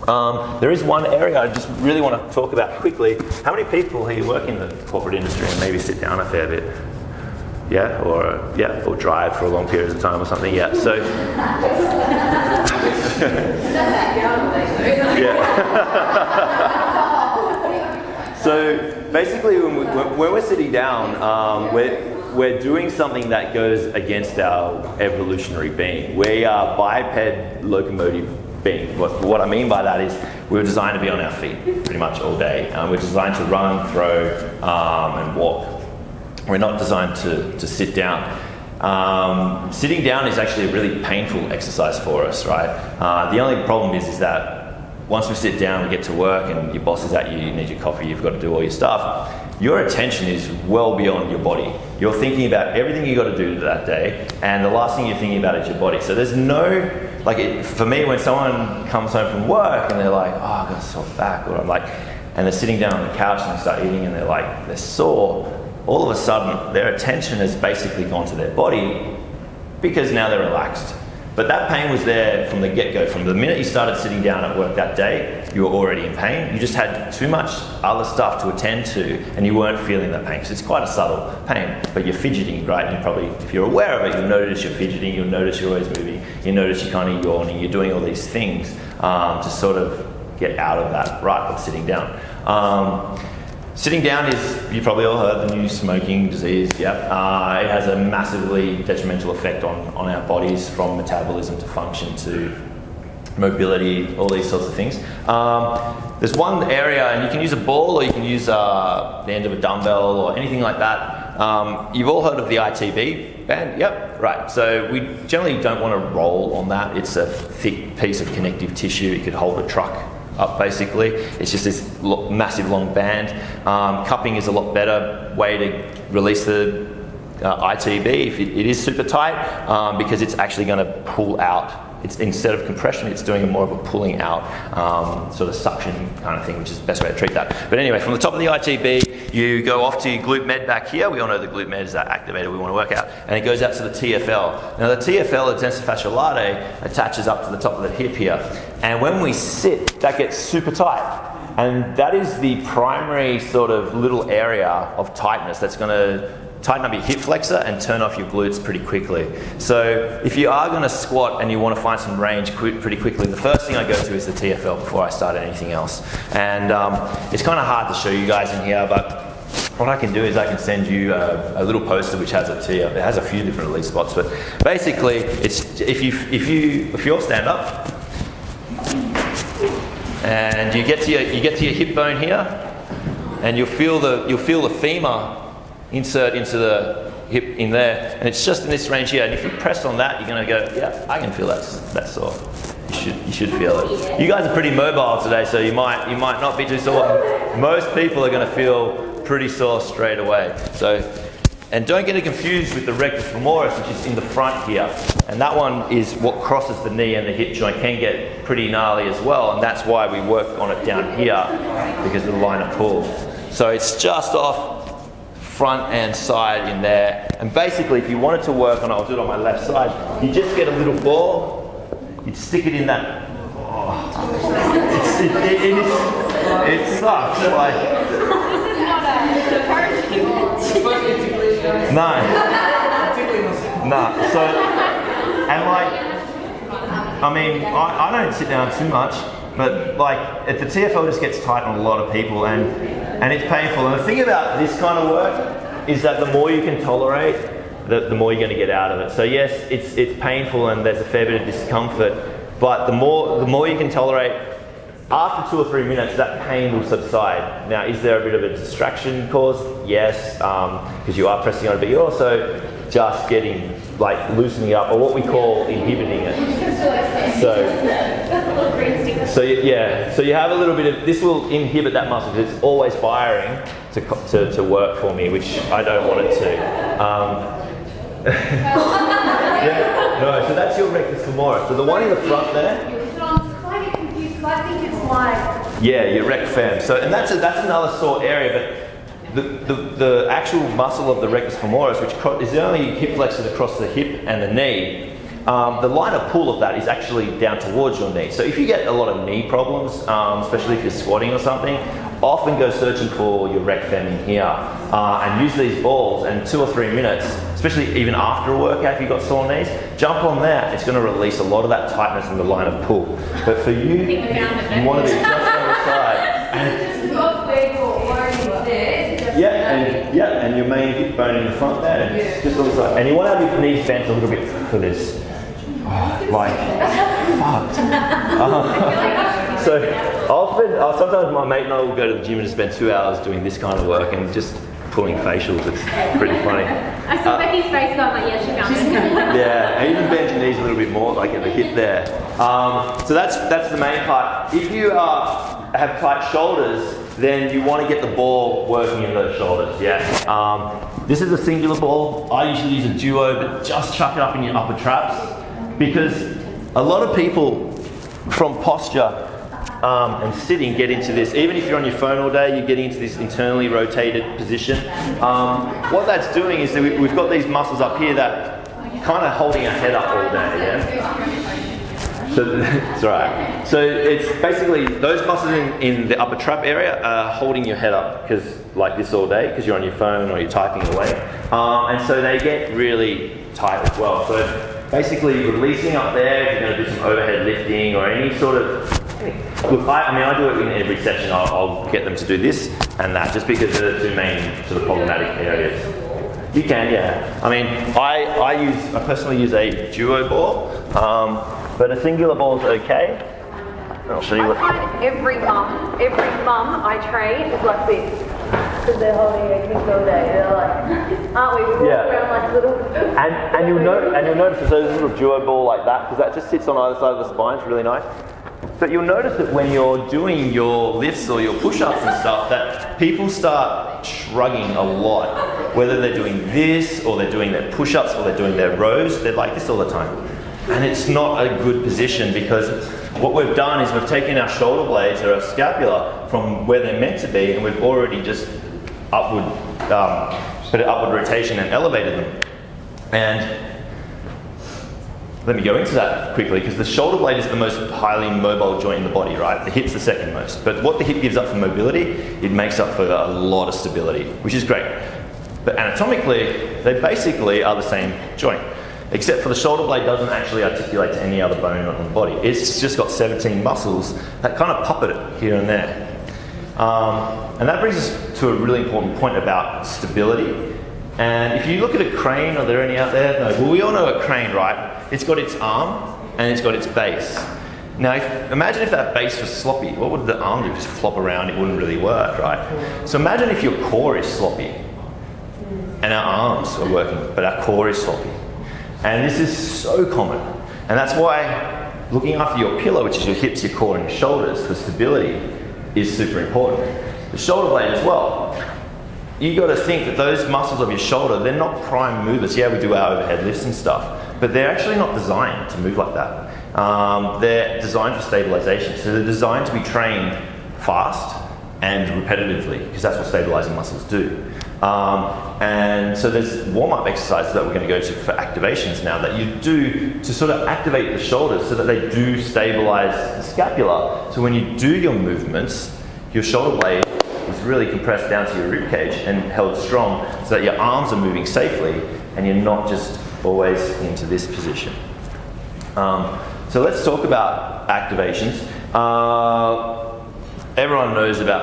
There is one area I just really want to talk about quickly. How many people here work in the corporate industry and maybe sit down a fair bit? Yeah, or drive for a long period of time or something. Yeah, so yeah. So basically, when we're sitting down, we're doing something that goes against our evolutionary being. We are biped locomotive being. What I mean by that is we were designed to be on our feet pretty much all day. We're designed to run, throw, and walk. We're not designed to sit down. Sitting down is actually a really painful exercise for us, right? The only problem is that once we sit down, we get to work and your boss is at you, you need your coffee, you've got to do all your stuff. Your attention is well beyond your body. You're thinking about everything you've got to do that day, and the last thing you're thinking about is your body. So there's no, for me, when someone comes home from work and they're like, oh, I've got a sore back, or and they're sitting down on the couch and they start eating and they're sore, all of a sudden their attention has basically gone to their body because now they're relaxed. But that pain was there from the get-go. From the minute you started sitting down at work that day, you were already in pain. You just had too much other stuff to attend to and you weren't feeling that pain. So it's quite a subtle pain, but you're fidgeting, right? And you probably, if you're aware of it, you'll notice you're fidgeting, you'll notice you're always moving, you notice you're kind of yawning, you're doing all these things to sort of get out of that rut of sitting down. Sitting down is, you probably all heard, the new smoking disease. Yep. It has a massively detrimental effect on our bodies, from metabolism to function to mobility, all these sorts of things. There's one area, and you can use a ball or you can use the end of a dumbbell or anything like that. You've all heard of the ITB band? Yep, right. So we generally don't want to roll on that. It's a thick piece of connective tissue. It could hold a truck up, basically. It's just this massive long band. Cupping is a lot better way to release the ITB if it is super tight, because it's actually going to pull out. It's, instead of compression, it's doing more of a pulling out sort of suction kind of thing, which is the best way to treat that. But anyway, from the top of the ITB, you go off to your glute med back here. We all know the glute med is that activator we want to work out. And it goes out to the TFL. Now the TFL, the tensor fascia latae, attaches up to the top of the hip here. And when we sit, that gets super tight. And that is the primary sort of little area of tightness that's going to tighten up your hip flexor and turn off your glutes pretty quickly. So if you are going to squat and you want to find some range pretty quickly, the first thing I go to is the TFL before I start anything else. And it's kind of hard to show you guys in here, but what I can do is I can send you a little poster which has it here. It has a few different release spots, but basically it's if you all stand up and you get to your hip bone here, and you'll feel the femur insert into the hip in there, and it's just in this range here. And if you press on that, you're going to go, yeah, I can feel that sore. You should feel it. You guys are pretty mobile today, so you might not be too sore. Most people are going to feel pretty sore straight away. So, and don't get it confused with the rectus femoris, which is in the front here. And that one is what crosses the knee and the hip joint, can get pretty gnarly as well. And that's why we work on it down here, because of the line of pull. So it's just off front and side in there. And basically, if you wanted to work on it, I'll do it on my left side, you just get a little ball, you'd stick it in that. Oh, it sucks. No. So, and I don't sit down too much, but if the TFL just gets tight on a lot of people, and it's painful. And the thing about this kind of work is that the more you can tolerate, the more you're going to get out of it. So yes, it's painful and there's a fair bit of discomfort, but the more you can tolerate, after 2 or 3 minutes, that pain will subside. Now, is there a bit of a distraction caused? Yes, because you are pressing on it, but you're also just getting, loosening up, or what we call inhibiting it. So you have a little bit of, this will inhibit that muscle because it's always firing to work for me, which I don't want it to. So that's your rectus femoris. So the one in the front there. I get confused because I think it's like. Yeah, your rec fem. So, and that's another sore area, but the actual muscle of the rectus femoris, which is the only hip flexor across the hip and the knee, the line of pull of that is actually down towards your knee. So if you get a lot of knee problems, especially if you're squatting or something, often go searching for your rec fem in here and use these balls, and 2 or 3 minutes, especially even after a workout if you've got sore knees, jump on that. It's going to release a lot of that tightness in the line of pull. But for you, you want to be just on the side. And your main hip bone in the front there, and just on the side. And you want to have your knees bent a little bit for this. Like, fucked. So often, sometimes my mate and I will go to the gym and spend 2 hours doing this kind of work and just pulling facials. It's pretty funny. I saw Becky's face going like, yeah, she found it. Yeah, and even bend your knees a little bit more, like at the hip there. So that's the main part. If you have tight shoulders, then you want to get the ball working in those shoulders, yeah? This is a singular ball. I usually use a duo, but just chuck it up in your upper traps, because a lot of people from posture and sitting get into this. Even if you're on your phone all day, you're getting into this internally rotated position. What that's doing is that we've got these muscles up here that kind of holding our head up all day, yeah? So that's right. So it's basically those muscles in the upper trap area are holding your head up, because like this all day, because you're on your phone or you're typing away, and so they get really tight as well. So basically releasing up there, if you're going to do some overhead lifting or any sort of, look, I do it in every session. I'll get them to do this and that, just because they're the two main sort of problematic areas. You can, yeah. I mean, I personally use a duo ball. But a singular ball is okay. I'll show you what. I find every mum I train is like this. Because they're holding their kids all day. They're like, aren't we? We walk around like little... And you'll notice there's a little duo ball like that, because that just sits on either side of the spine. It's really nice. But you'll notice that when you're doing your lifts or your push-ups and stuff, that people start shrugging a lot. Whether they're doing this, or they're doing their push-ups, or they're doing their rows, they're like this all the time. And it's not a good position, because what we've done is we've taken our shoulder blades or our scapula from where they're meant to be, and we've already just put an upward rotation and elevated them. And let me go into that quickly, because the shoulder blade is the most highly mobile joint in the body, right? The hip's the second most. But what the hip gives up for mobility, it makes up for a lot of stability, which is great. But anatomically, they basically are the same joint. Except for the shoulder blade doesn't actually articulate to any other bone on the body. It's just got 17 muscles that kind of puppet it here and there. And that brings us to a really important point about stability. And if you look at a crane, are there any out there? No. Well, we all know a crane, right? It's got its arm and it's got its base. Now, imagine if that base was sloppy. What would the arm do? Just flop around? It wouldn't really work, right? So imagine if your core is sloppy and our arms are working, but our core is sloppy. And this is so common. And that's why looking after your pillar, which is your hips, your core, and your shoulders for stability, is super important. The shoulder blade as well. You got to think that those muscles of your shoulder, they're not prime movers. Yeah, we do our overhead lifts and stuff, but they're actually not designed to move like that. They're designed for stabilization. So they're designed to be trained fast and repetitively, because that's what stabilizing muscles do. And so there's warm-up exercises that we're going to go to for activations now that you do to sort of activate the shoulders so that they do stabilize the scapula. So when you do your movements, your shoulder blade is really compressed down to your rib cage and held strong, so that your arms are moving safely and you're not just always into this position. So let's talk about activations. Everyone knows about